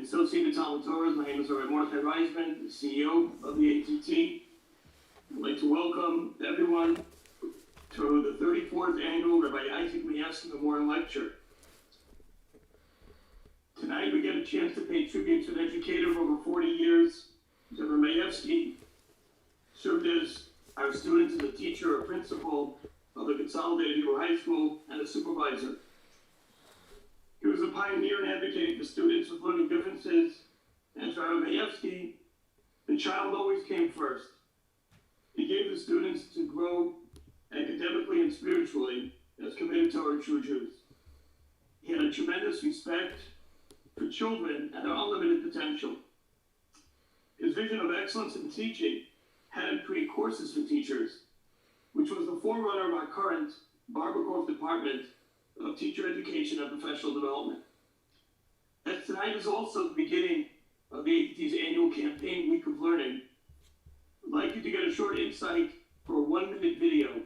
the Associated Talmud Torahs. My name is Rabbi Motzei, the CEO of the ATT. I'd like to welcome everyone to the 34th annual Rabbi Yitzhak Memorial Lecture. Tonight we get a chance to pay tribute to an educator of over 40 years. Rabbi Vayetzei served as our student as a teacher or principal of the Consolidated Hebrew High School and a supervisor. He was a pioneer in advocating for students with learning differences, and for Rabbi Vayetzei, the child always came first. He gave the students to grow academically and spiritually as committed to our true Jews. He had a tremendous respect for children and their unlimited potential. His vision of excellence in teaching had him create courses for teachers, which was the forerunner of our current Barbercourt Department of Teacher Education and Professional Development. As tonight is also the beginning of the ATT's annual campaign, Week of Learning, I'd like you to get a short insight for a 1-minute video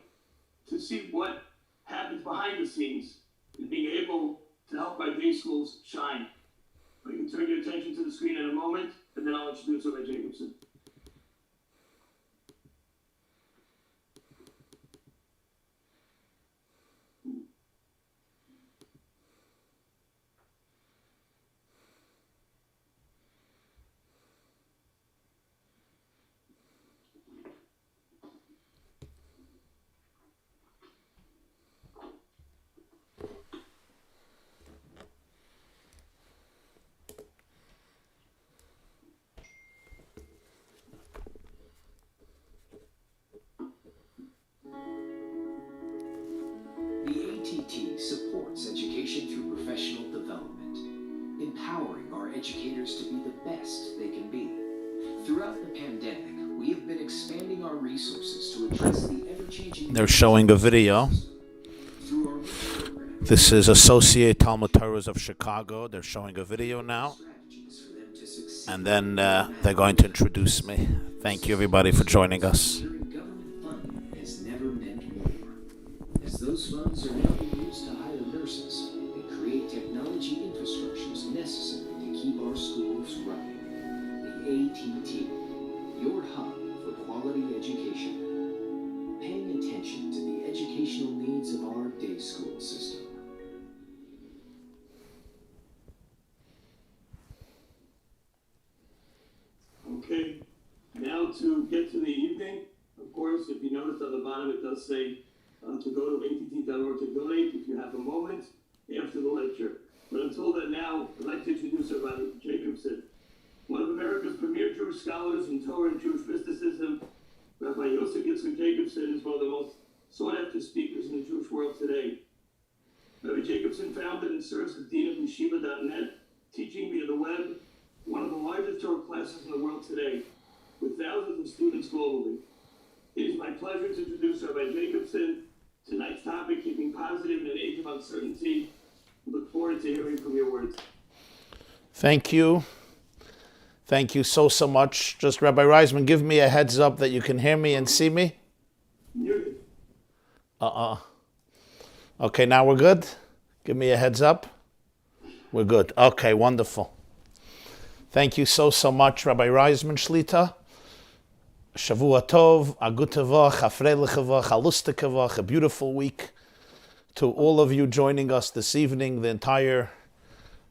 to see what happens behind the scenes in being able to help our day schools shine. You can turn your attention to the screen in a moment, and then I'll introduce Rabbi Jacobson. TATT supports education through professional development, empowering our educators to be the best they can be. Throughout the pandemic, we have been expanding our resources to address the ever-changing... They're showing a video. This is Associated Talmud Torahs of Chicago. They're showing a video now. And then they're going to introduce me. Thank you, everybody, for joining us. Those funds are now being used to hire nurses and create technology infrastructures necessary to keep our schools running. The ATT, your hub for quality education, paying attention to the educational needs of our day school system. Okay, now to get to the evening. Of course, if you notice on the bottom, it does say to go to att.org to donate if you have a moment after the lecture. But until then, now I'd like to introduce Rabbi Jacobson, one of America's premier Jewish scholars in Torah and Jewish mysticism. Rabbi Yitzhak Jacobson is one of the most sought-after speakers in the Jewish world today. Rabbi Jacobson founded and serves as Dean of Yeshiva.net, teaching via the web, one of the largest Torah classes in the world today, with thousands of students globally. It is my pleasure to introduce Rabbi Jacobson. Tonight's topic, keeping positive in an age of uncertainty. We look forward to hearing from your words. Thank you. Thank you so much. Just Rabbi Reisman, give me a heads up that you can hear me and see me. Muted. Okay, now we're good? Give me a heads up. We're good. Okay, wonderful. Thank you so much, Rabbi Reisman Shlita. Shavua Tov, Agutavach, Afrelichavach, Alustikavach, a beautiful week to all of you joining us this evening, the entire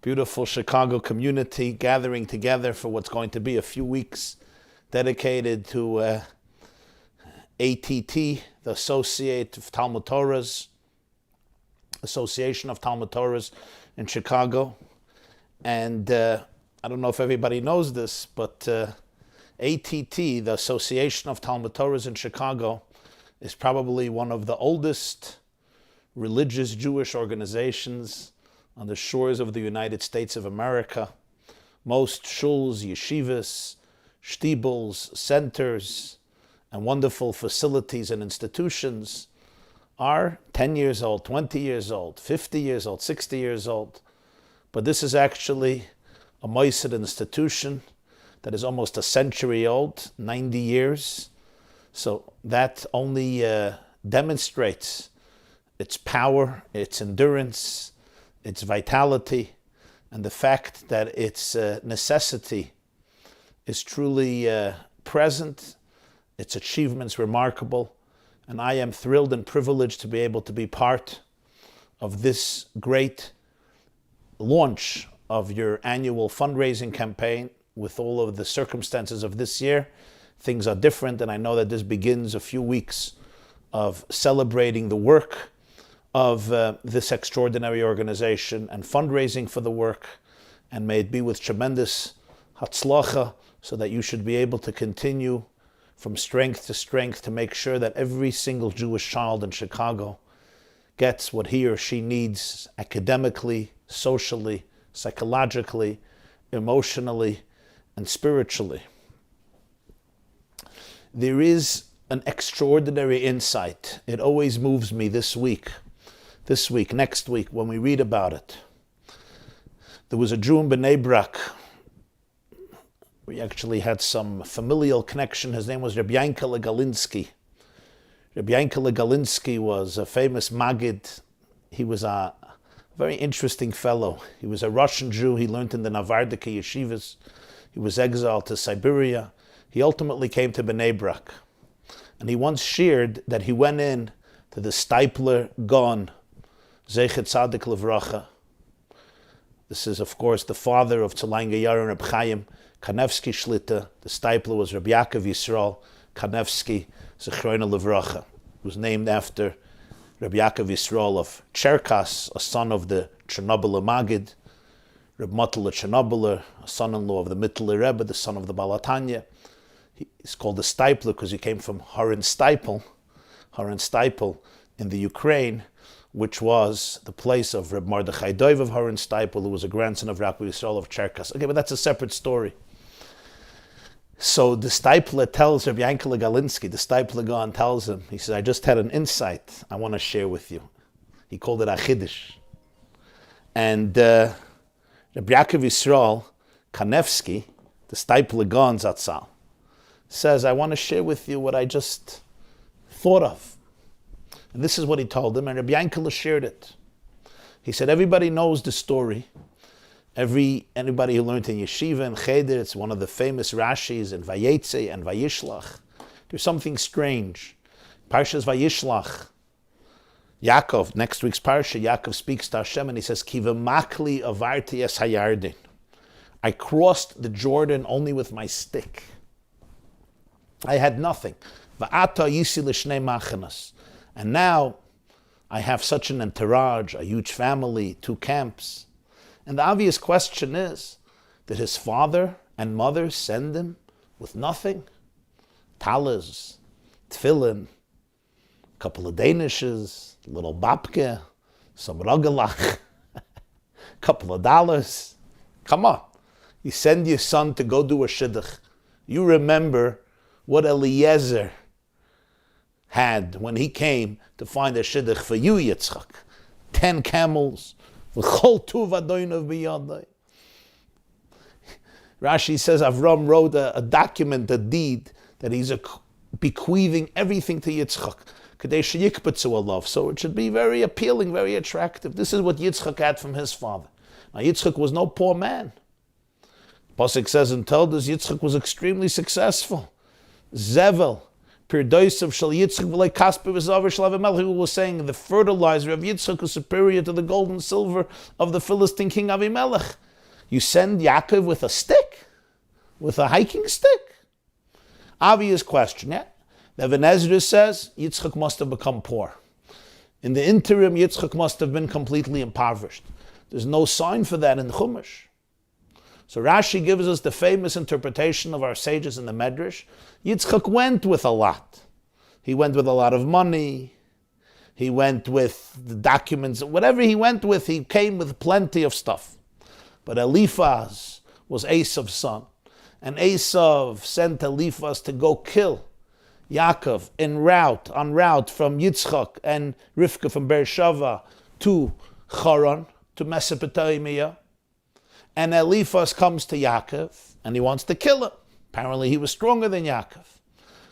beautiful Chicago community gathering together for what's going to be a few weeks dedicated to ATT, the Association of Talmud Torahs in Chicago. And I don't know if everybody knows this, but ATT, the Association of Talmud Torahs in Chicago, is probably one of the oldest religious Jewish organizations on the shores of the United States of America. Most shuls, yeshivas, shtibels, centers, and wonderful facilities and institutions are 10 years old, 20 years old, 50 years old, 60 years old. But this is actually a Motzei institution that is almost a century old, 90 years. So that only demonstrates its power, its endurance, its vitality, and the fact that its necessity is truly present, its achievements remarkable, and I am thrilled and privileged to be able to be part of this great launch of your annual fundraising campaign. With all of the circumstances of this year, things are different, and I know that this begins a few weeks of celebrating the work of this extraordinary organization and fundraising for the work, and may it be with tremendous hatzlacha, so that you should be able to continue from strength to strength to make sure that every single Jewish child in Chicago gets what he or she needs academically, socially, psychologically, emotionally, and spiritually. There is an extraordinary insight. It always moves me this week, next week, when we read about it. There was a Jew in Bnei Brak. We actually had some familial connection. His name was Rabbi Yankele Galinsky. Rabbi Yankele Galinsky was a famous Maggid. He was a very interesting fellow. He was a Russian Jew. He learned in the Navardika yeshivas. He was exiled to Siberia. He ultimately came to Bnei Brak. And he once shared that he went in to the Stipler Gaon, Zeichet Tzadik Levracha. This is, of course, the father of Tzalain Gayar and Reb Chaim Kanevsky Shlita. The Stipler was Rabbi Yaakov Yisrael Kanevsky Zechroina Levracha. It was named after Rabbi Yaakov Yisrael of Cherkas, a son of the Chernobyl Maggid, Reb Motzei Chernobyl, a son-in-law of the Mittler Rebbe, the son of the Balatanya. He's called the Stipler because he came from Haran Stipel in the Ukraine, which was the place of Reb Mordechai Dov of Haran Stipel, who was a grandson of Rabbi Yisrael of Cherkas. Okay, but that's a separate story. So the Stipler tells Rabbi Yankele Galinsky, the Stipler Gaon tells him, he says, I just had an insight I want to share with you. He called it a Chiddush. And Rabbi Yaakov Yisrael Kanevsky, the Stipler Gaon Zatzal, says, I want to share with you what I just thought of. And this is what he told him, and Rabbi Yankele shared it. He said, everybody knows the story. Anybody who learned in Yeshiva and Cheder, it's one of the famous Rashis in Vayetzei and Vayishlach. There's something strange. Parshas Vayishlach, Yaakov, next week's Parsha, Yaakov speaks to Hashem and he says, Ki v'makli avarti es hayardin. I crossed the Jordan only with my stick. I had nothing. V'ata yisi l'shnei machanas. And now I have such an entourage, a huge family, 2 camps. And the obvious question is, did his father and mother send him with nothing? Talis, tefillin, a couple of danishes, a little babke, some rogelach, a couple of dollars. Come on. You send your son to go do a shidduch. You remember what Eliezer had when he came to find a shidduch for you, Yitzhak. 10 camels. Rashi says Avram wrote a document, a deed, that he's bequeathing everything to Yitzchak. So it should be very appealing, very attractive. This is what Yitzchak had from his father. Now Yitzchak was no poor man. Pasuk says and told us Yitzchak was extremely successful. Zevel, Pirdoisav Shal Yitzchak v'lei Kasper v'Zaver Shal Avimelech, who was saying the fertilizer of Yitzchak is superior to the gold and silver of the Philistine king Avimelech. You send Yaakov with a stick? With a hiking stick? Obvious question, yeah? The Even Ezra says Yitzchak must have become poor. In the interim, Yitzchak must have been completely impoverished. There's no sign for that in the Chumash. So Rashi gives us the famous interpretation of our sages in the Medrash. Yitzchak went with a lot. He went with a lot of money. He went with the documents. Whatever he went with, he came with plenty of stuff. But Eliphaz was Esav's son. And Esav sent Eliphaz to go kill Yaakov en route from Yitzchak and Rivka from Beersheva to Charan, to Mesopotamia. And Eliphaz comes to Yaakov, and he wants to kill him. Apparently he was stronger than Yaakov.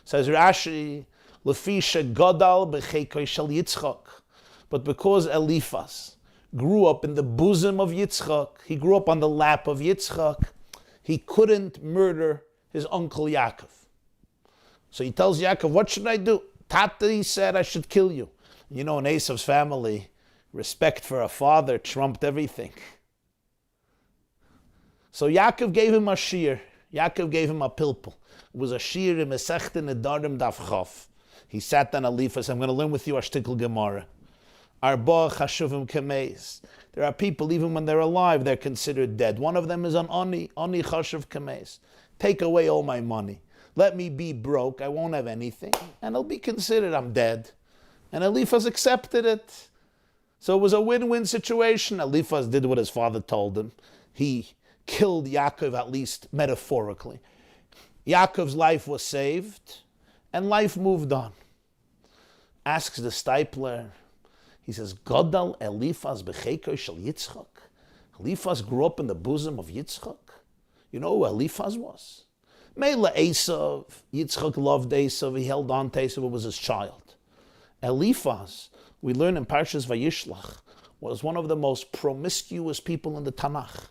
Says Rashi, Lefisha Godal b'cheikoi shel Yitzchak. But because Eliphaz grew up in the bosom of Yitzhak. He grew up on the lap of Yitzhak. He couldn't murder his uncle Yaakov. So he tells Yaakov, what should I do? TATT, he said, I should kill you. You know, in Esav's family, respect for a father trumped everything. So Yaakov gave him a shir. Yaakov gave him a pilpul. It was a shir in Masechta Nedarim Daf Chaf. He sat down and said, I'm going to learn with you a shtickle Gemara. Arba chashuvim kameis. There are people, even when they're alive, they're considered dead. One of them is an ani chashuv kameis. Take away all my money. Let me be broke. I won't have anything. And it'll be considered I'm dead. And Eliphaz accepted it. So it was a win-win situation. Eliphaz did what his father told him. He killed Yaakov, at least metaphorically. Yaakov's life was saved, and life moved on. Asks the stipler, he says, Godal Eliphaz b'cheiko shel Yitzchak. Eliphaz grew up in the bosom of Yitzchak. You know who Eliphaz was? Meila Esav. Yitzchak loved Esav. He held on to Esav. It was his child. Eliphaz, we learn in Parshas Vayishlach, was one of the most promiscuous people in the Tanakh.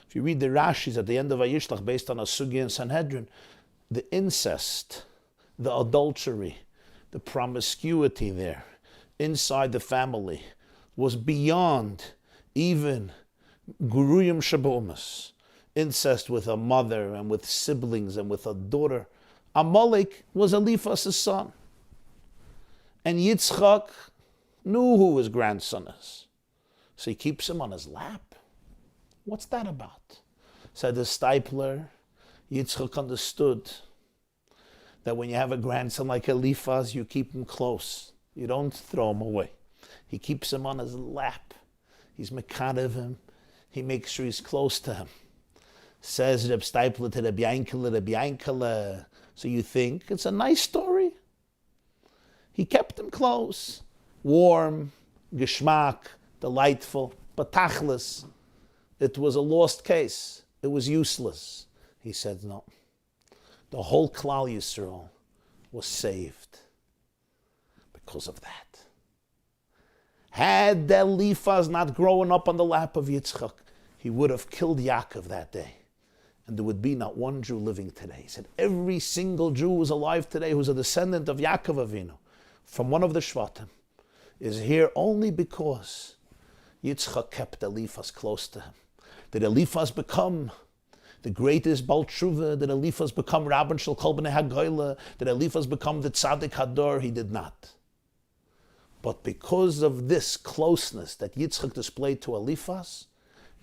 If you read the Rashis at the end of Vayishlach, based on a Sugya and Sanhedrin, the incest, the adultery, the promiscuity there inside the family was beyond even Guruyim Shabomas. Incest with a mother and with siblings and with a daughter. Amalek was Eliphaz's son. And Yitzchak knew who his grandson is. So he keeps him on his lap. What's that about? Said the stipler, Yitzchak understood that when you have a grandson like Eliphaz, you keep him close. You don't throw him away. He keeps him on his lap. He's mekadev him. He makes sure he's close to him. Says Reb Stipler to Reb Yankele. So you think it's a nice story? He kept him close. Warm, geschmack, delightful, but tachlis. It was a lost case. It was useless. He said no. The whole Klal Yisrael was saved because of that. Had Eliphaz not grown up on the lap of Yitzchak, he would have killed Yaakov that day. And there would be not one Jew living today. He said every single Jew who's alive today who's a descendant of Yaakov Avinu, from one of the Shvatim, is here only because Yitzchak kept Eliphaz close to him. Did Eliphaz become the greatest Baal Tshuva? Did Eliphaz become Rabban Shel Kol Bnei HaGoyla? Did Eliphaz become the Tzaddik Hador? He did not. But because of this closeness that Yitzchak displayed to Eliphaz,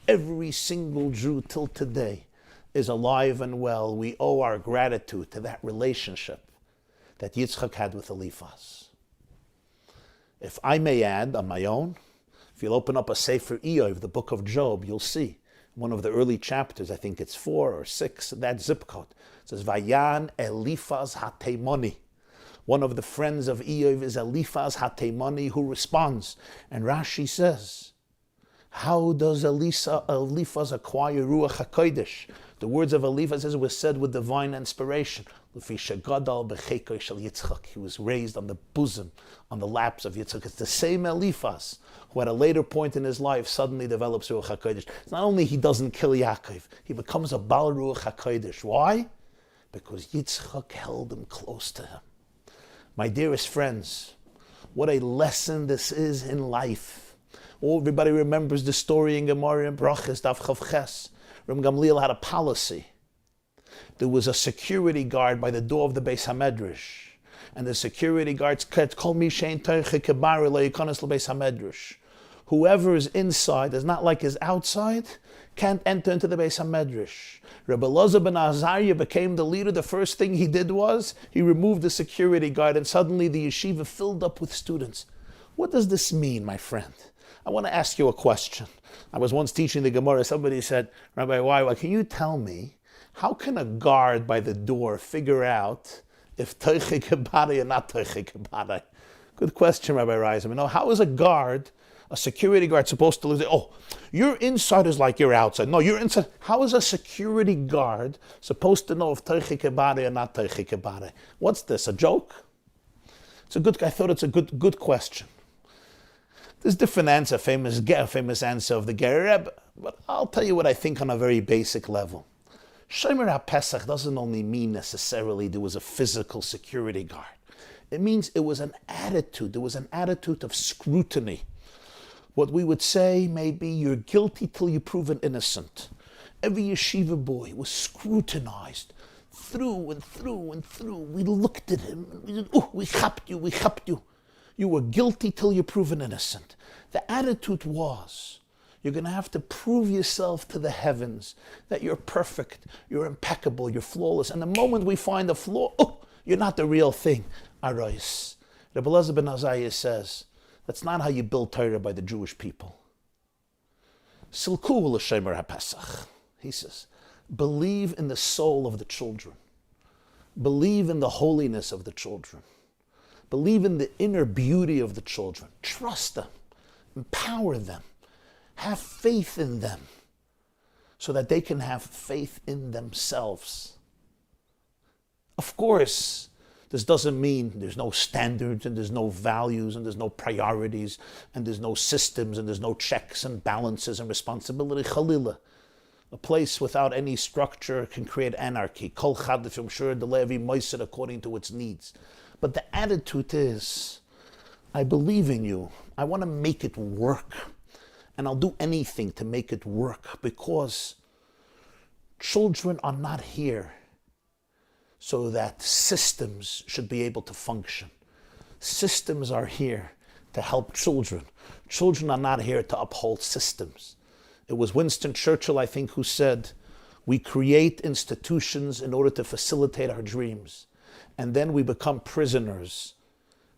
every single Jew till today is alive and well. We owe our gratitude to that relationship that Yitzchak had with Eliphaz. If I may add on my own, if you'll open up a Sefer Eov, the book of Job, you'll see one of the early chapters, I think it's 4 or 6, that zip code. It says, Vayan Eliphaz HaTeimoni. One of the friends of Eov is Eliphaz HaTeimoni, who responds. And Rashi says, how does Eliphaz acquire Ruach HaKodesh? The words of Eliphaz were said with divine inspiration. He was raised on the bosom, on the laps of Yitzhak. It's the same Eliphaz who at a later point in his life suddenly develops Ruach HaKodesh. It's not only he doesn't kill Yaakov, he becomes a Baal Ruach HaKodesh. Why? Because Yitzhak held him close to him. My dearest friends, what a lesson this is in life. Oh, everybody remembers the story in Gemara and Brachas, Daf Chav Ches. Rabbi Gamliel had a policy. There was a security guard by the door of the Beis HaMedrash. And the security guards said, Kol mi shein toiche kebari lo yikonos leBeis HaMedrash. Whoever is inside is not like is outside, can't enter into the Beis HaMedrash. Rabbi Elazar ben Azariah became the leader. The first thing he did was, he removed the security guard, and suddenly the yeshiva filled up with students. What does this mean, my friend? I want to ask you a question. I was once teaching the Gemara. Somebody said, Rabbi, why can you tell me, how can a guard by the door figure out if Teiche Kebare or not Teiche Kebare? Good question, Rabbi Reisman. No, how is a security guard supposed to say, oh, your inside is like your outside? No, you're inside. How is a security guard supposed to know if Teiche Kebare or not Teiche Kebare? What's this, a joke? I thought it's a good question. There's different answer, famous answer of the Ger Rebbe, but I'll tell you what I think on a very basic level. Shomer HaPesach doesn't only mean necessarily there was a physical security guard. It means it was an attitude. There was an attitude of scrutiny. What we would say maybe you're guilty till you're proven innocent. Every yeshiva boy was scrutinized through and through and through. We looked at him. We said, oh, we chapped you. You were guilty till you're proven innocent. The attitude was, you're going to have to prove yourself to the heavens that you're perfect, you're impeccable, you're flawless. And the moment we find a flaw, oh, you're not the real thing. Arois. Rabbi Elazar ben Azariah says, that's not how you build Torah by the Jewish people. Silku l'shemer HaPesach. He says, believe in the soul of the children. Believe in the holiness of the children. Believe in the inner beauty of the children. Trust them. Empower them. Have faith in them so that they can have faith in themselves. Of course, this doesn't mean there's no standards and there's no values and there's no priorities and there's no systems and there's no checks and balances and responsibility. Chalila. A place without any structure can create anarchy. Kol chad from sure the Levi moiser according to its needs. But the attitude is, I believe in you. I want to make it work. And I'll do anything to make it work because children are not here so that systems should be able to function. Systems are here to help children. Children are not here to uphold systems. It was Winston Churchill, I think, who said, we create institutions in order to facilitate our dreams. And then we become prisoners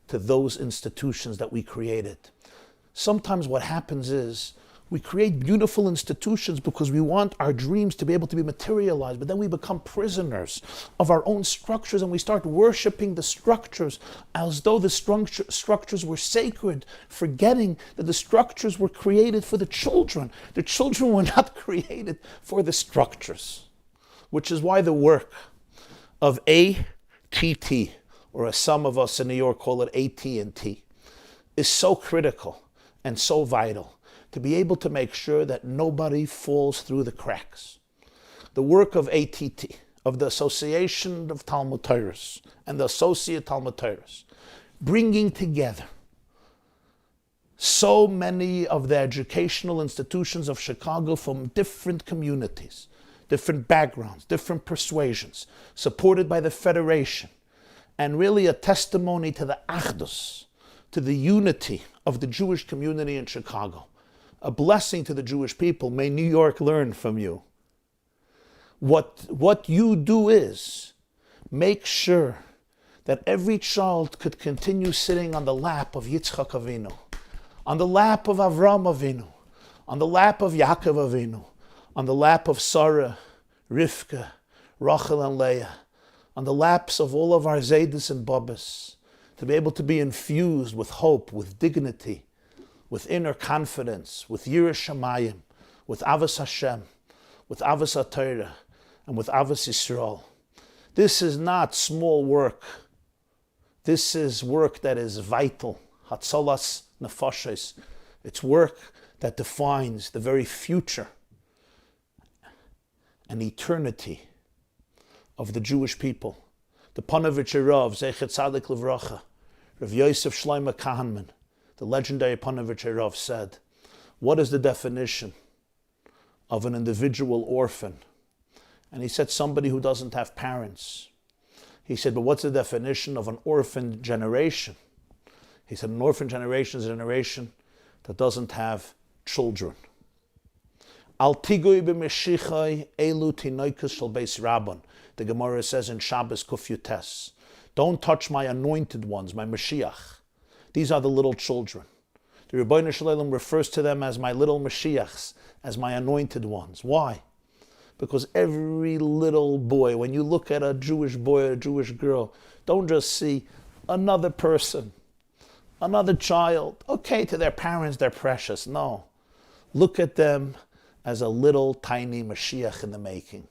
to those institutions that we created. Sometimes what happens is we create beautiful institutions because we want our dreams to be able to be materialized, but then we become prisoners of our own structures and we start worshiping the structures as though the structures were sacred, forgetting that the structures were created for the children. The children were not created for the structures, which is why the work of ATT, or as some of us in New York call it AT&T, is so critical and so vital to be able to make sure that nobody falls through the cracks. The work of ATT, of the Association of Talmud Torahs and the Associate Talmud Torahs, bringing together so many of the educational institutions of Chicago from different communities, different backgrounds, different persuasions, supported by the Federation, and really a testimony to the achdus, to the unity of the Jewish community in Chicago. A blessing to the Jewish people. May New York learn from you. What you do is make sure that every child could continue sitting on the lap of Yitzhak Avinu, on the lap of Avram Avinu, on the lap of Yaakov Avinu, on the lap of Sarah, Rivka, Rachel and Leah, on the laps of all of our Zaydis and Babas, to be able to be infused with hope, with dignity, with inner confidence, with Yiras Shamayim, with Avos Hashem, with Avos HaTorah, and with Avos Yisrael. This is not small work. This is work that is vital. Hatzalas nefashos. It's work that defines the very future and eternity of the Jewish people. The Panovich Rav, Zechet Tzadik Livracha, Rav Yosef Shlomo Kahanman, the legendary Panovich Rav, said, what is the definition of an individual orphan? And he said, somebody who doesn't have parents. He said, but what's the definition of an orphan generation? He said, an orphan generation is a generation that doesn't have children. Al tigui b'meshichai elu tinoikus shel beis Rabban. The Gemara says in Shabbos Kuf Yutes, don't touch my anointed ones, my Mashiach. These are the little children. The Rebbeinu Shalom refers to them as my little Mashiachs, as my anointed ones. Why? Because every little boy, when you look at a Jewish boy or a Jewish girl, don't just see another person, another child. Okay, to their parents, they're precious. No. Look at them as a little tiny Mashiach in the making.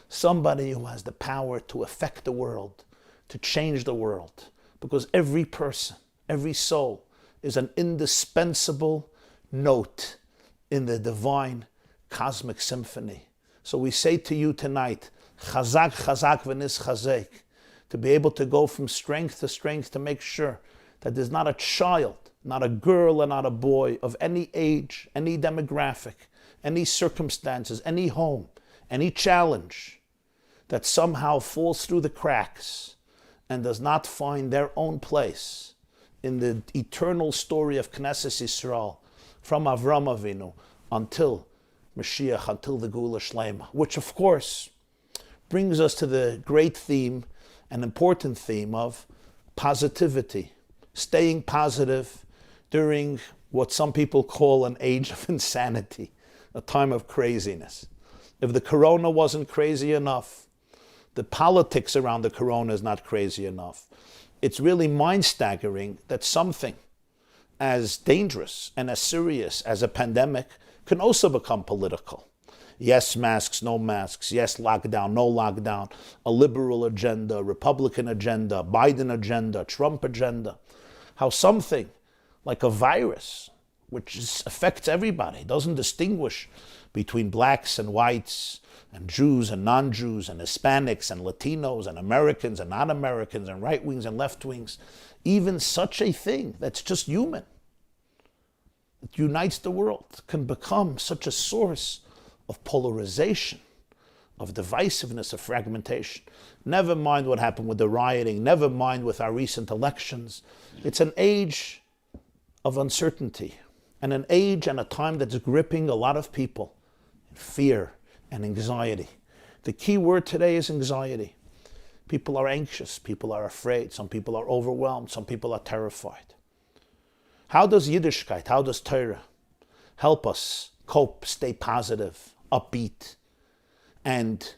Somebody who has the power to affect the world, to change the world. Because every person, every soul, is an indispensable note in the divine cosmic symphony. So we say to you tonight, chazak, chazak, v'nis chazek, to be able to go from strength to strength to make sure that there's not a child, not a girl and not a boy of any age, any demographic, any circumstances, any home, any challenge that somehow falls through the cracks and does not find their own place in the eternal story of Knesset Yisrael from Avram Avinu until Mashiach, until the Geula Shlema, which of course brings us to the great theme, an important theme of positivity, staying positive during what some people call an age of insanity, a time of craziness. If the corona wasn't crazy enough, the politics around the corona is not crazy enough. It's really mind-staggering that something as dangerous and as serious as a pandemic can also become political. Yes, masks, no masks. Yes, lockdown, no lockdown. A liberal agenda, Republican agenda, Biden agenda, Trump agenda. How something like a virus, which affects everybody, doesn't distinguish between blacks and whites, and Jews and non-Jews, and Hispanics and Latinos, and Americans and non-Americans, and right wings and left wings. Even such a thing that's just human, that unites the world, can become such a source of polarization, of divisiveness, of fragmentation. Never mind what happened with the rioting, never mind with our recent elections. It's an age of uncertainty, and an age and a time that's gripping a lot of people in fear and anxiety. The key word today is anxiety. People are anxious, people are afraid, some people are overwhelmed, some people are terrified. How does Yiddishkeit, how does Torah help us cope, stay positive, upbeat, and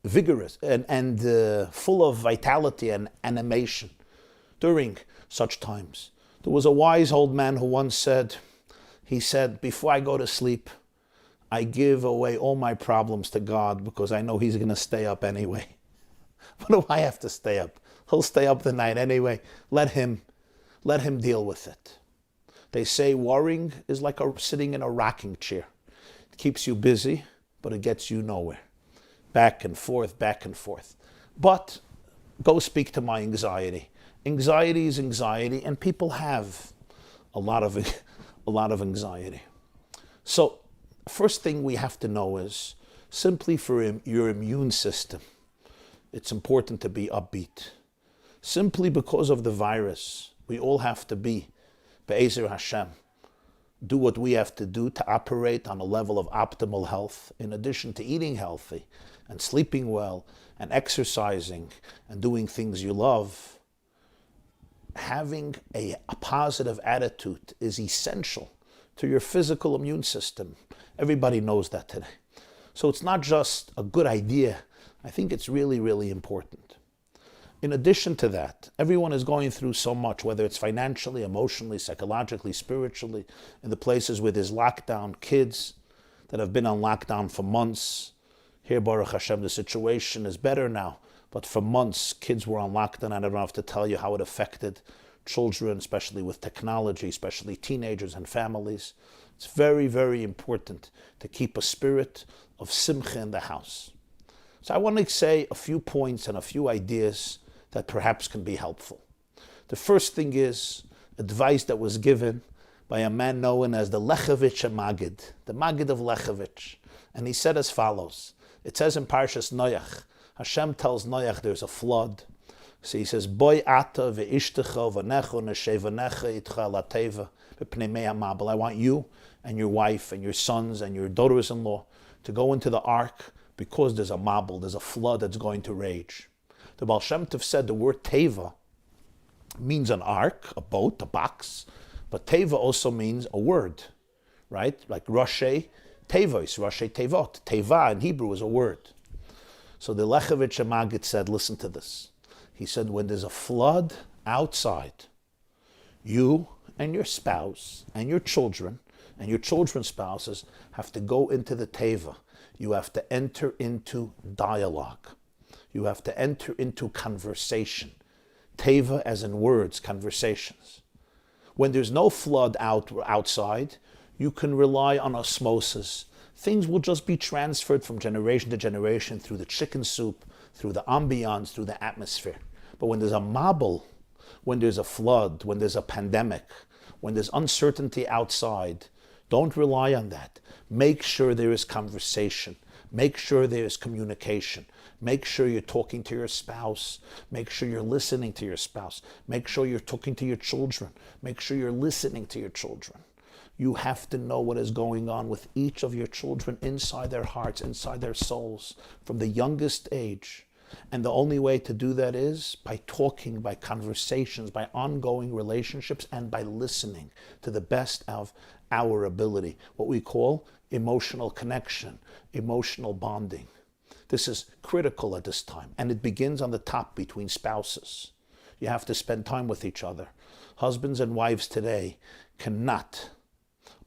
vigorous, and full of vitality and animation during such times? There was a wise old man who once said, before I go to sleep, I give away all my problems to God because I know He's going to stay up anyway. What do I have to stay up? He'll stay up the night anyway. Let him deal with it. They say worrying is like sitting in a rocking chair. It keeps you busy, but it gets you nowhere. Back and forth, back and forth. But go speak to my anxiety. Anxiety is anxiety, and people have a lot of anxiety. So, first thing we have to know is, simply for your immune system, it's important to be upbeat. Simply because of the virus, we all have to be, be'ezer Hashem, do what we have to do to operate on a level of optimal health, in addition to eating healthy and sleeping well and exercising and doing things you love. Having a positive attitude is essential to your physical immune system. Everybody knows that today. So it's not just a good idea. I think it's really, really important. In addition to that, everyone is going through so much, whether it's financially, emotionally, psychologically, spiritually, in the places where there's lockdown, kids that have been on lockdown for months. Here, Baruch Hashem, the situation is better now. But for months, kids were on lockdown. I don't have to tell you how it affected children, especially with technology, especially teenagers and families. It's very, very important to keep a spirit of simcha in the house. So I want to say a few points and a few ideas that perhaps can be helpful. The first thing is advice that was given by a man known as the Lechevich Magid, the Magid of Lechevich. And he said as follows. It says in Parshas Noach, Hashem tells Noach there's a flood. So he says, Boy ata ve'ishtecha v'necho neshevanecha itcha lateva v'pnei ma'abel. I want you and your wife and your sons and your daughters-in-law to go into the ark because there's a mabel, there's a flood that's going to rage. The Baal Shem Tov said the word teva means an ark, a boat, a box, but teva also means a word, right? Like Rashi Tevois, Rashi Tevot. Teva in Hebrew is a word. So the Lechevich Magid said, listen to this. He said, when there's a flood outside, you and your spouse and your children and your children's spouses have to go into the teva. You have to enter into dialogue. You have to enter into conversation. Teva as in words, conversations. When there's no flood outside, you can rely on osmosis. Things will just be transferred from generation to generation through the chicken soup, through the ambiance, through the atmosphere. But when there's a mabul, when there's a flood, when there's a pandemic, when there's uncertainty outside, don't rely on that. Make sure there is conversation. Make sure there is communication. Make sure you're talking to your spouse. Make sure you're listening to your spouse. Make sure you're talking to your children. Make sure you're listening to your children. You have to know what is going on with each of your children inside their hearts, inside their souls, from the youngest age. And the only way to do that is by talking, by conversations, by ongoing relationships, and by listening to the best of our ability, what we call emotional connection, emotional bonding. This is critical at this time, and it begins on the top between spouses. You have to spend time with each other. Husbands and wives today cannot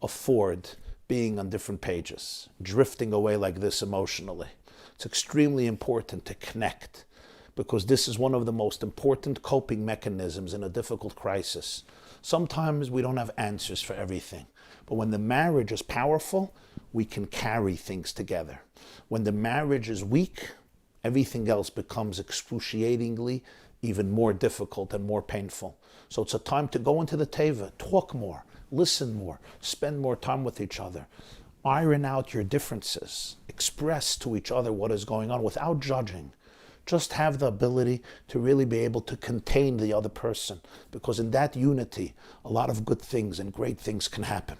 afford being on different pages, drifting away like this emotionally. It's extremely important to connect, because this is one of the most important coping mechanisms in a difficult crisis. Sometimes we don't have answers for everything, but when the marriage is powerful, we can carry things together. When the marriage is weak, everything else becomes excruciatingly even more difficult and more painful. So it's a time to go into the teva, talk more, listen more, spend more time with each other. Iron out your differences. Express to each other what is going on without judging. Just have the ability to really be able to contain the other person, because in that unity, a lot of good things and great things can happen.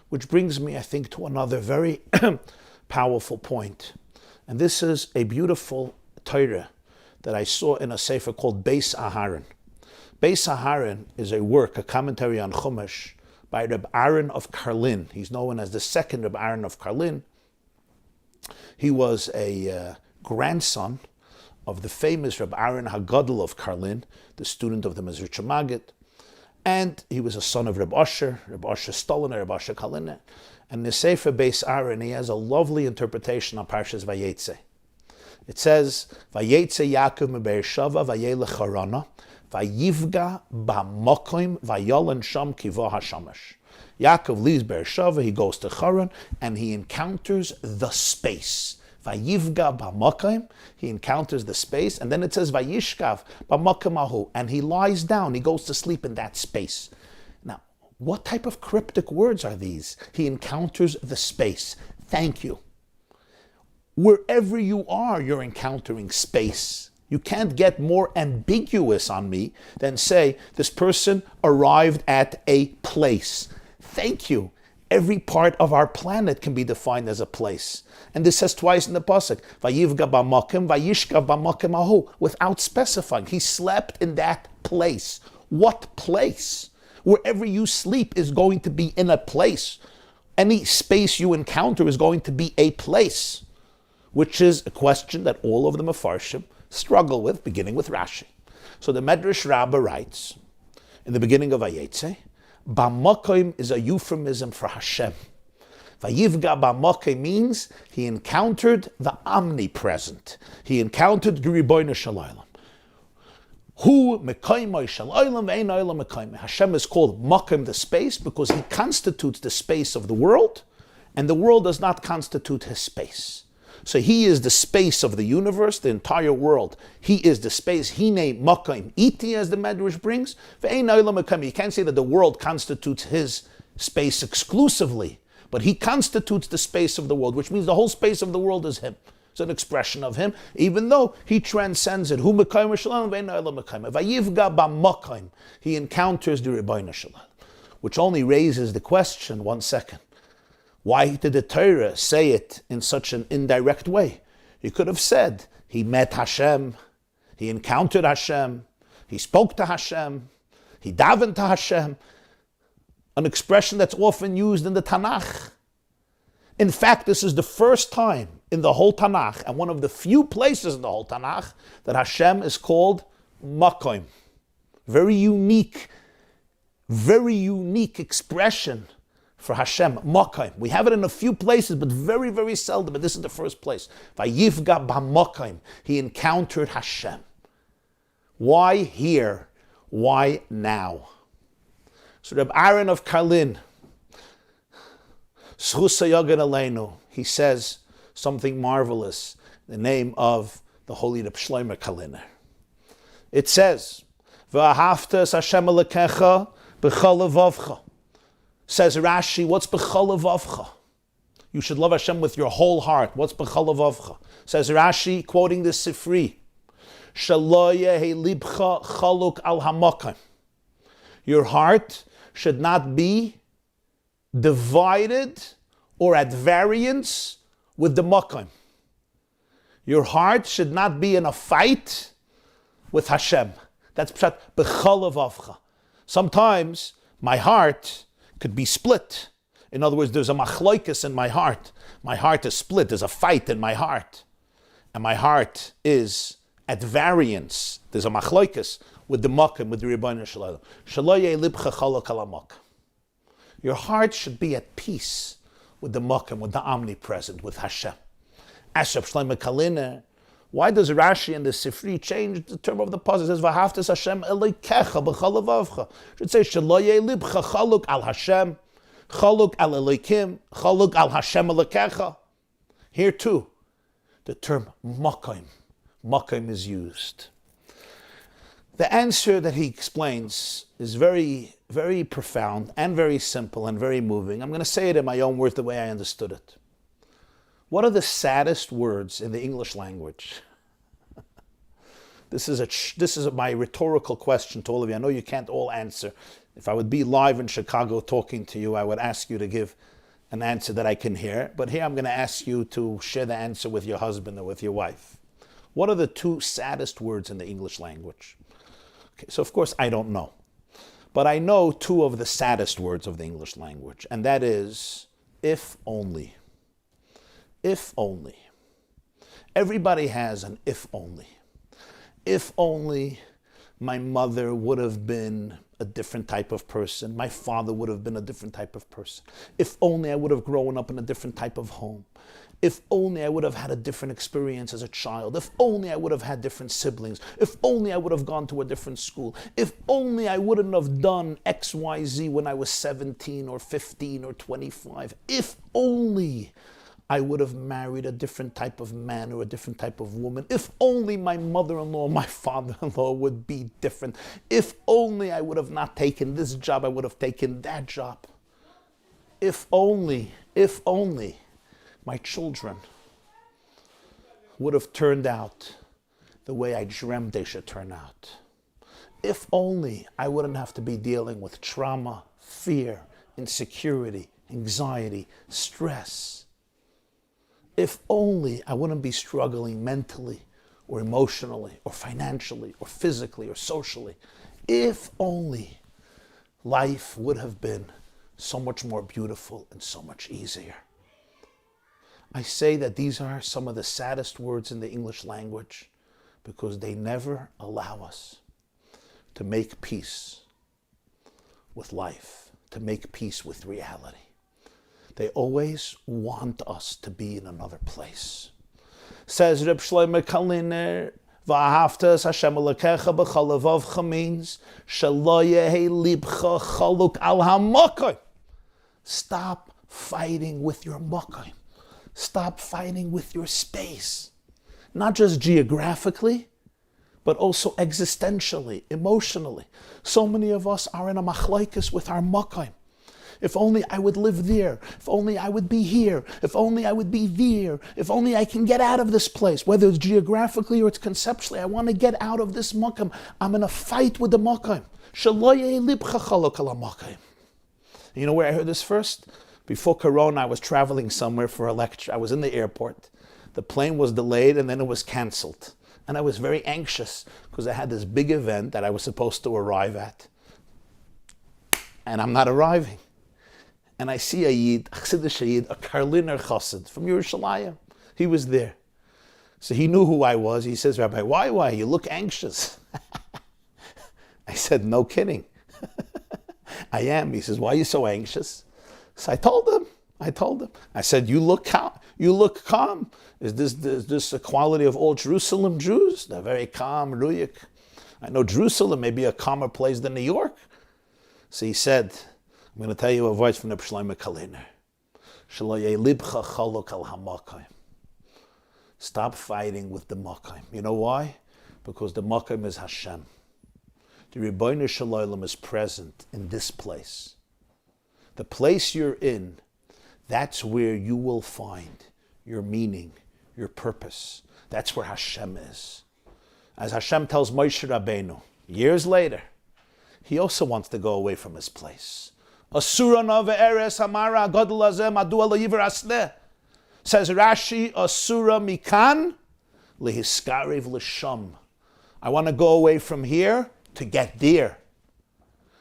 Which brings me, I think, to another very powerful point. And this is a beautiful Torah that I saw in a sefer called Beis Aharon. Beis Aharon is a work, a commentary on Chumash, by Rabbi Aaron of Karlin. He's known as the second Rabbi Aaron of Karlin. He was a grandson of the famous Rabbi Aaron HaGadol of Karlin, the student of the Mezritcha Maggid. And he was a son of Rabbi Asher Stolin, Rabbi Asher Kalina. And in the Sefer Beis Aaron, he has a lovely interpretation on Parshas Vayetzei. It says, Vayetzei Yaakov meBeersheva vayelech Harana, vayivga ba'mokim vayolen sham kivo hashamash. Yaakov leaves Beersheva, he goes to Haran, and he encounters the space. Vayivga ba'mokim, he encounters the space, and then it says Vayishkav ba'mokim ahu, and he lies down, he goes to sleep in that space. Now, what type of cryptic words are these? He encounters the space. Thank you. Wherever you are, you're encountering space. You can't get more ambiguous on me than say, this person arrived at a place. Thank you. Every part of our planet can be defined as a place. And this says twice in the pasuk, Vayivga b'makom, Vayishkav b'makom ahu, without specifying. He slept in that place. What place? Wherever you sleep is going to be in a place. Any space you encounter is going to be a place, which is a question that all of the Mefarshim struggle with, beginning with Rashi. So the Medrash Rabbah writes, in the beginning of Vayetzei, Ba'makom is a euphemism for Hashem. Vayivga ba'makom means he encountered the omnipresent. He encountered Ribono Shel Olam. Hu mekaymo shel olam ve'ein olam mekaymo. Hashem is called makom, the space, because he constitutes the space of the world, and the world does not constitute his space. So he is the space of the universe, the entire world. He is the space. Hine makom iti, as the Medrash brings. Ve'ein olam mekaymo. You can't say that the world constitutes his space exclusively, but he constitutes the space of the world, which means the whole space of the world is him. It's an expression of him, even though he transcends it. He encounters the Ribono Shel Olam, which only raises the question, 1 second. Why did the Torah say it in such an indirect way? He could have said, he met Hashem, he encountered Hashem, he spoke to Hashem, he davened to Hashem, an expression that's often used in the Tanakh. In fact, this is the first time in the whole Tanakh, and one of the few places in the whole Tanakh, that Hashem is called Makom. Very unique expression for Hashem, Makom. We have it in a few places, but very, very seldom, but this is the first place. Vayivga ba'makom. He encountered Hashem. Why here? Why now? So Reb Aaron of Karlin, Schusa Yogan Aleinu, he says something marvelous, the name of the holy Reb Shlomo Karliner. It says, V'ahavtas Hashem Elokecha b'chol levavcha. Says Rashi, what's b'chol levavcha? You should love Hashem with your whole heart. What's b'chol levavcha? Says Rashi, quoting the Sifri, Shelo yehi libcha chaluk al hamakam. Your heart should not be divided or at variance with the makam. Your heart should not be in a fight with Hashem. That's pshat b'chol levavcha. Sometimes my heart could be split. In other words, there's a machloikus in my heart. My heart is split. There's a fight in my heart. And my heart is at variance. There's a machloikus with the makam, with the Rebbeinu Shalom. Shelo yehi libcha chaluk al hamakam. Your heart should be at peace with the makam, with the omnipresent, with Hashem. As Reb Shlomo Karliner, why does Rashi and the Sifri change the term of the pasuk? It says, V'ahavtas Hashem Elokecha b'chol levavcha. It should say, Shelo yehi libcha chaluk al Hashem, chaluk al Elokim, chaluk al Hashem Elokecha. Here too, the term makam is used. The answer that he explains is very, very profound and very simple and very moving. I'm going to say it in my own words the way I understood it. What are the saddest words in the English language? This is my rhetorical question to all of you. I know you can't all answer. If I would be live in Chicago talking to you, I would ask you to give an answer that I can hear. But here I'm going to ask you to share the answer with your husband or with your wife. What are the two saddest words in the English language? Okay, so of course I don't know. But I know two of the saddest words of the English language, and that is, if only. If only. Everybody has an if only. If only my mother would have been a different type of person. My father would have been a different type of person. If only I would have grown up in a different type of home. If only I would have had a different experience as a child. If only I would have had different siblings. If only I would have gone to a different school. If only I wouldn't have done X, Y, Z when I was 17 or 15 or 25. If only I would have married a different type of man or a different type of woman. If only my mother-in-law, my father-in-law would be different. If only I would have not taken this job, I would have taken that job. If only my children would have turned out the way I dreamt they should turn out. If only I wouldn't have to be dealing with trauma, fear, insecurity, anxiety, stress. If only I wouldn't be struggling mentally or emotionally or financially or physically or socially. If only life would have been so much more beautiful and so much easier. I say that these are some of the saddest words in the English language because they never allow us to make peace with life, to make peace with reality. They always want us to be in another place. Says Reb Shlomo Karliner, V'ahavtas Hashem Elokecha b'chol levavcha means shelo yehi libcha chaluk al hamakam. Stop fighting with your makam. Stop fighting with your space. Not just geographically, but also existentially, emotionally. So many of us are in a machlokes with our makam. If only I would live there. If only I would be here. If only I would be there. If only I can get out of this place, whether it's geographically or it's conceptually. I want to get out of this makam. I'm in a fight with the makam. Shelo yehi libcha chaluk al hamakam. You know where I heard this first? Before Corona, I was traveling somewhere for a lecture. I was in the airport. The plane was delayed and then it was canceled. And I was very anxious because I had this big event that I was supposed to arrive at. And I'm not arriving. And I see a Yid, a Karliner Chassid from Yerushalayim. He was there. So he knew who I was. He says, Rabbi, why? You look anxious. I said, no kidding. I am. He says, why are you so anxious? So I told him. I said, you look calm. Is this a quality of all Jerusalem Jews? They're very calm, ruyik. I know Jerusalem may be a calmer place than New York. So he said, I'm going to tell you a voice from the Shlomo Kaliner. Stop fighting with the Mokim. You know why? Because the Mokim is Hashem. The Rebbeinu Shalom is present in this place. The place you're in, that's where you will find your meaning, your purpose. That's where Hashem is. As Hashem tells Moshe Rabbeinu, years later, he also wants to go away from his place. Asura nove eres hamara gadol hazeh madua lo yiver asleh. Says Rashi, Asura mikan lehiskarev l'sham. I want to go away from here to get there.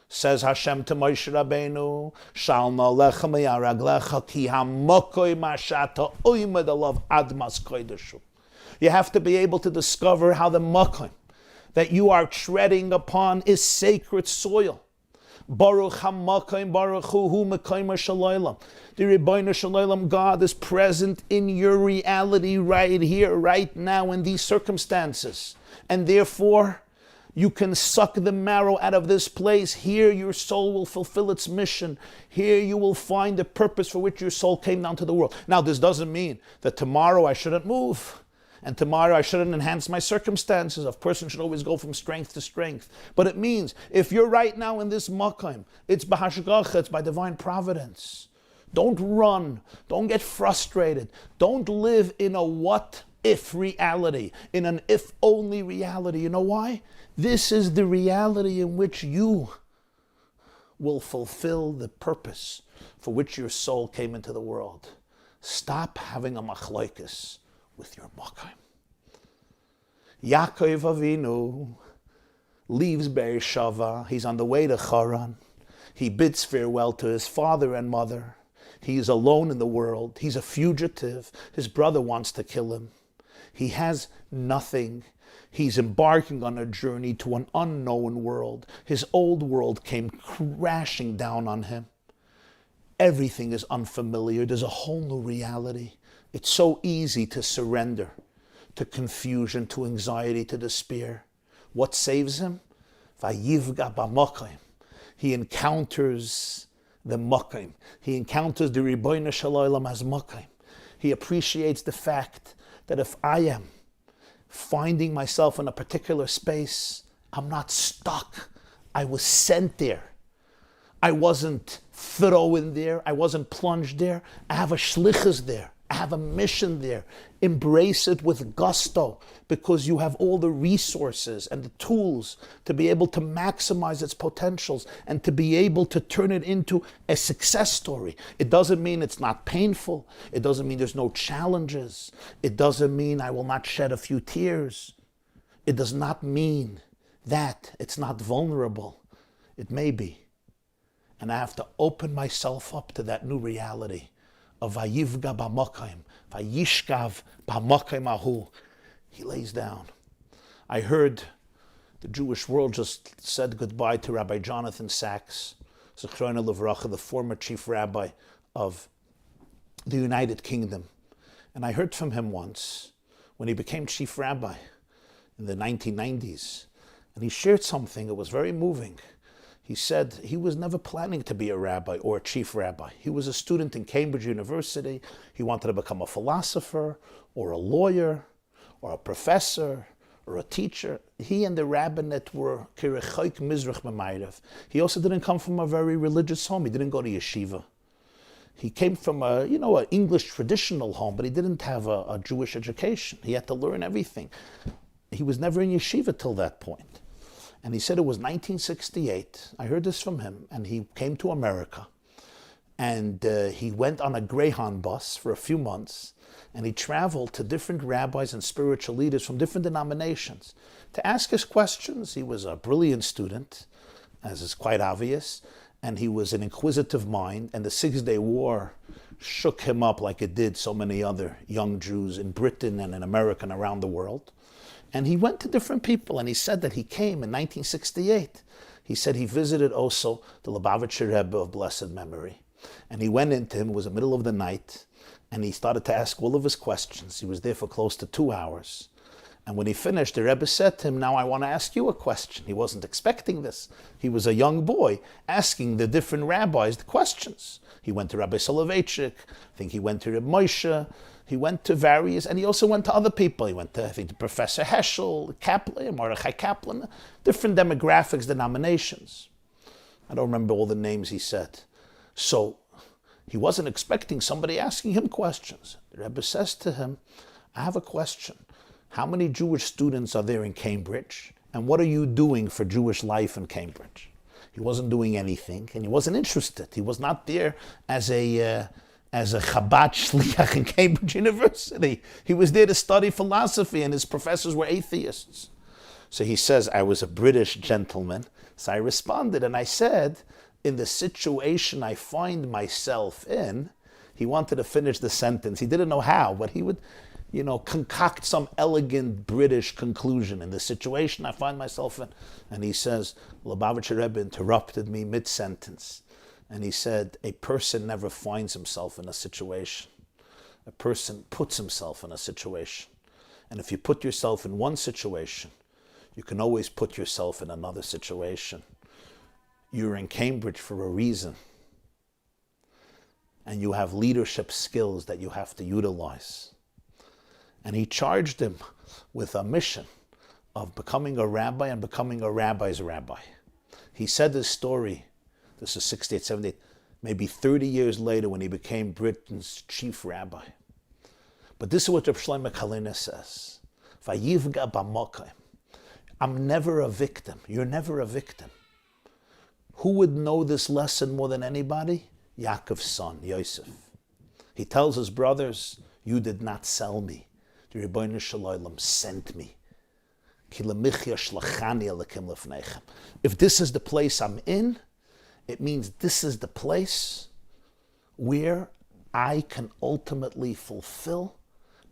Says Hashem to Moshe Rabbeinu, Shalma lechem yaraglecha ki hamokoi mashata oimed alav admas koideshu. You have to be able to discover how the mokim that you are treading upon is sacred soil. Baruch HaMakom Baruch Hu Mekayim Shalom. The Rebbeinu Shalom, God is present in your reality right here, right now, in these circumstances. And therefore, you can suck the marrow out of this place. Here your soul will fulfill its mission. Here you will find the purpose for which your soul came down to the world. Now, this doesn't mean that tomorrow I shouldn't move. And tomorrow I shouldn't enhance my circumstances. A person should always go from strength to strength. But it means, if you're right now in this makom, it's b'hashgacha, it's by divine providence. Don't run. Don't get frustrated. Don't live in a what-if reality, in an if-only reality. You know why? This is the reality in which you will fulfill the purpose for which your soul came into the world. Stop having a machlokes with your makom. Yaakov Avinu leaves Beersheva. He's on the way to Haran. He bids farewell to his father and mother. He is alone in the world. He's a fugitive. His brother wants to kill him. He has nothing. He's embarking on a journey to an unknown world. His old world came crashing down on him. Everything is unfamiliar. There's a whole new reality. It's so easy to surrender to confusion, to anxiety, to despair. What saves him? Vayivga b'makom. He encounters the makom. He encounters the Rebbeinu Shalom as makom. He appreciates the fact that if I am finding myself in a particular space, I'm not stuck. I was sent there. I wasn't thrown there. I wasn't plunged there. I have a shlichus there. I have a mission there. Embrace it with gusto, because you have all the resources and the tools to be able to maximize its potentials and to be able to turn it into a success story. It doesn't mean it's not painful. It doesn't mean there's no challenges. It doesn't mean I will not shed a few tears. It does not mean that it's not vulnerable. It may be. And I have to open myself up to that new reality of Vayivga b'makom, Vayishkav b'makom ahu. He lays down. I heard the Jewish world just said goodbye to Rabbi Jonathan Sachs, Zechrona Livracha, the former chief rabbi of the United Kingdom. And I heard from him once when he became chief rabbi in the 1990s. And he shared something that was very moving. He said he was never planning to be a rabbi or a chief rabbi. He was a student in Cambridge University. He wanted to become a philosopher or a lawyer or a professor or a teacher. He and the rabbinate were kirechoik mizrach b'mayrav. He also didn't come from a very religious home. He didn't go to yeshiva. He came from an English traditional home, but he didn't have a Jewish education. He had to learn everything. He was never in yeshiva till that point. And he said it was 1968. I heard this from him. And he came to America. And he went on a Greyhound bus for a few months. And he traveled to different rabbis and spiritual leaders from different denominations to ask his questions. He was a brilliant student, as is quite obvious. And he was an inquisitive mind. And the 6-Day War shook him up like it did so many other young Jews in Britain and in America and around the world. And he went to different people, and he said that he came in 1968. He said he visited also the Lubavitcher Rebbe of blessed memory. And he went into him, it was the middle of the night, and he started to ask all of his questions. He was there for close to 2 hours. And when he finished, the Rebbe said to him, now I want to ask you a question. He wasn't expecting this. He was a young boy asking the different rabbis the questions. He went to Rabbi Soloveitchik, I think he went to Reb Moshe, he went to various, and he also went to other people. He went to, I think, to Professor Heschel, Kaplan, Mordechai Kaplan, different demographics, denominations. I don't remember all the names he said. So he wasn't expecting somebody asking him questions. The Rebbe says to him, I have a question. How many Jewish students are there in Cambridge? And what are you doing for Jewish life in Cambridge? He wasn't doing anything, and he wasn't interested. He was not there as a Chabad shliach in Cambridge University. He was there to study philosophy, and his professors were atheists. So he says, I was a British gentleman. So I responded, and I said, in the situation I find myself in, he wanted to finish the sentence. He didn't know how, but he would, concoct some elegant British conclusion in the situation I find myself in. And he says, Lubavitcher Rebbe interrupted me mid-sentence. And he said, a person never finds himself in a situation. A person puts himself in a situation. And if you put yourself in one situation, you can always put yourself in another situation. You're in Cambridge for a reason. And you have leadership skills that you have to utilize. And he charged him with a mission of becoming a rabbi and becoming a rabbi's rabbi. He said this story, this is 68, 78, maybe 30 years later when he became Britain's chief rabbi. But this is what Reb Shlomo Kalina says. Vayivga b'mokim. I'm never a victim. You're never a victim. Who would know this lesson more than anybody? Yaakov's son, Yosef. He tells his brothers, you did not sell me. The Rebbeinu Shalom sent me. If this is the place I'm in, it means this is the place where I can ultimately fulfill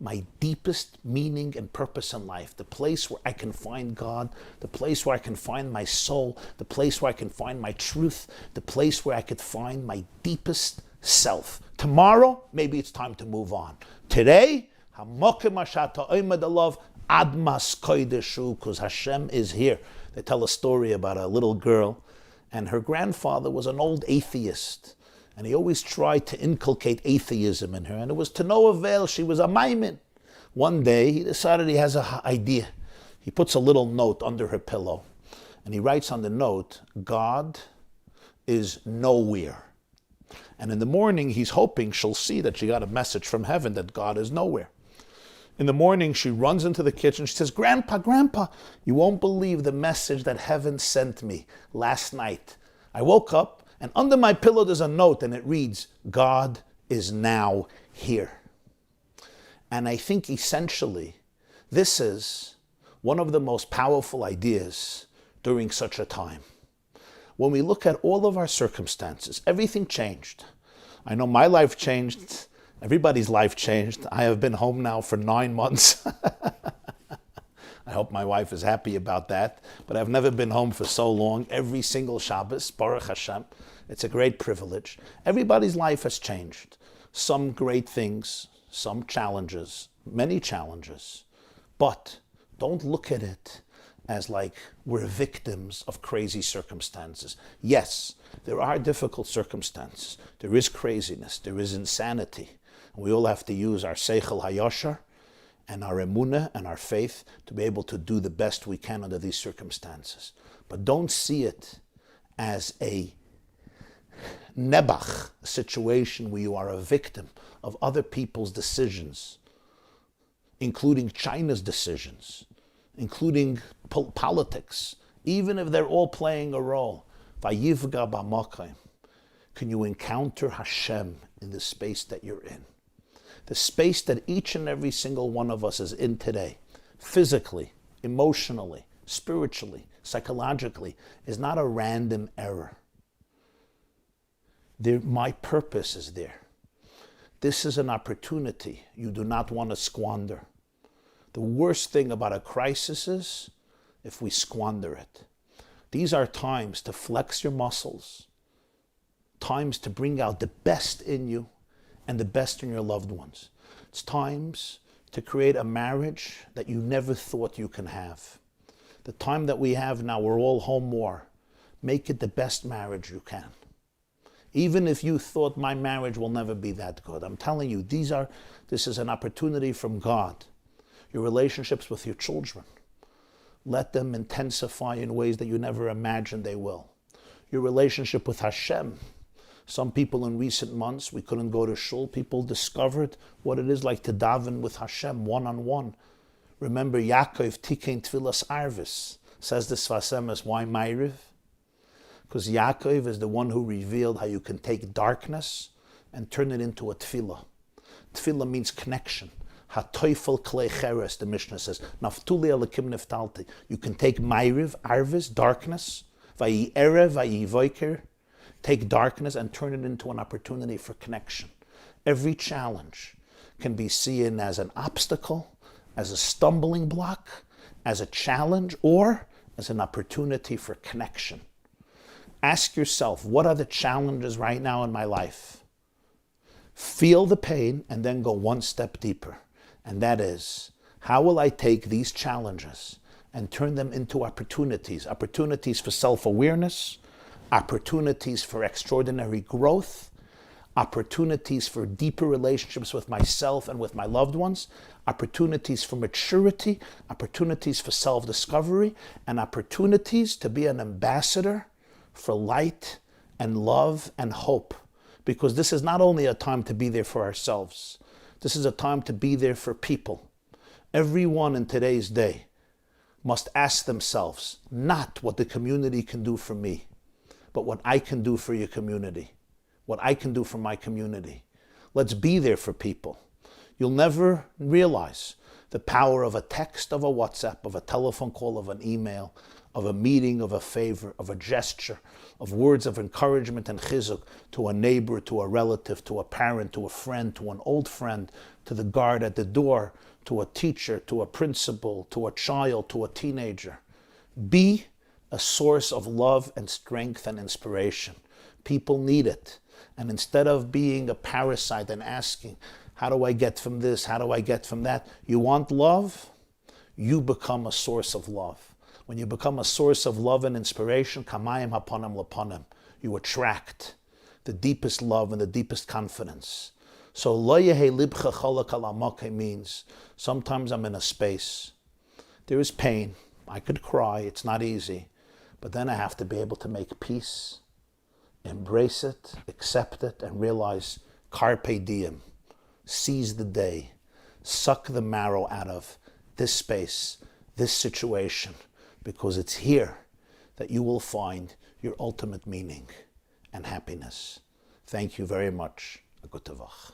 my deepest meaning and purpose in life. The place where I can find God, the place where I can find my soul, the place where I can find my truth, the place where I could find my deepest self. Tomorrow, maybe it's time to move on. Today, because Hashem is here. They tell a story about a little girl, and her grandfather was an old atheist, and he always tried to inculcate atheism in her, and it was to no avail. She was a maimin. One day, he decided he has an idea. He puts a little note under her pillow, and he writes on the note, God is nowhere. And in the morning, he's hoping she'll see that she got a message from heaven that God is nowhere. In the morning, she runs into the kitchen. She says, Grandpa, you won't believe the message that heaven sent me last night. I woke up, and under my pillow there's a note, and it reads, God is now here. And I think essentially, this is one of the most powerful ideas during such a time. When we look at all of our circumstances, everything changed. I know my life changed. Everybody's life changed. I have been home now for 9 months. I hope my wife is happy about that. But I've never been home for so long. Every single Shabbos, Baruch Hashem. It's a great privilege. Everybody's life has changed. Some great things, some challenges, many challenges. But don't look at it as like we're victims of crazy circumstances. Yes, there are difficult circumstances. There is craziness. There is insanity. We all have to use our seichel hayashar and our emunah and our faith to be able to do the best we can under these circumstances. But don't see it as a nebach, a situation where you are a victim of other people's decisions, including China's decisions, including politics, even if they're all playing a role. Vayivga b'mokim. Can you encounter Hashem in the space that you're in? The space that each and every single one of us is in today, physically, emotionally, spiritually, psychologically, is not a random error. My purpose is there. This is an opportunity you do not want to squander. The worst thing about a crisis is if we squander it. These are times to flex your muscles, times to bring out the best in you and the best in your loved ones. It's times to create a marriage that you never thought you can have. The time that we have now, we're all home more. Make it the best marriage you can. Even if you thought my marriage will never be that good, I'm telling you, this is an opportunity from God. Your relationships with your children, let them intensify in ways that you never imagined they will. Your relationship with Hashem. Some people in recent months, we couldn't go to shul, people discovered what it is like to daven with Hashem one-on-one. Remember, Yaakov tikein tfilas arvis, says the Sfasemes. Why Ma'ariv? Because Yaakov is the one who revealed how you can take darkness and turn it into a tefillah. Tefillah means connection. Ha-toifel klei cheres, the Mishnah says. Naftuli alakim niftalti. You can take Ma'ariv, arvis, darkness, vayi erev, vayi voiker, take darkness and turn it into an opportunity for connection. Every challenge can be seen as an obstacle, as a stumbling block, as a challenge, or as an opportunity for connection. Ask yourself, what are the challenges right now in my life? Feel the pain and then go one step deeper. And that is, how will I take these challenges and turn them into opportunities? Opportunities for self-awareness, opportunities for extraordinary growth, opportunities for deeper relationships with myself and with my loved ones, opportunities for maturity, opportunities for self-discovery, and opportunities to be an ambassador for light and love and hope. Because this is not only a time to be there for ourselves, this is a time to be there for people. Everyone in today's day must ask themselves, not what the community can do for me, but what I can do for your community, what I can do for my community. Let's be there for people. You'll never realize the power of a text, of a WhatsApp, of a telephone call, of an email, of a meeting, of a favor, of a gesture, of words of encouragement and chizuk to a neighbor, to a relative, to a parent, to a friend, to an old friend, to the guard at the door, to a teacher, to a principal, to a child, to a teenager. Be a source of love and strength and inspiration. People need it. And instead of being a parasite and asking, how do I get from this? How do I get from that? You want love? You become a source of love. When you become a source of love and inspiration, kamayim haponim laponim, you attract the deepest love and the deepest confidence. So lo yehe libcha cholak al amokeh means sometimes I'm in a space. There is pain. I could cry. It's not easy. But then I have to be able to make peace, embrace it, accept it, and realize carpe diem. Seize the day. Suck the marrow out of this space, this situation, because it's here that you will find your ultimate meaning and happiness. Thank you very much. A good tavach.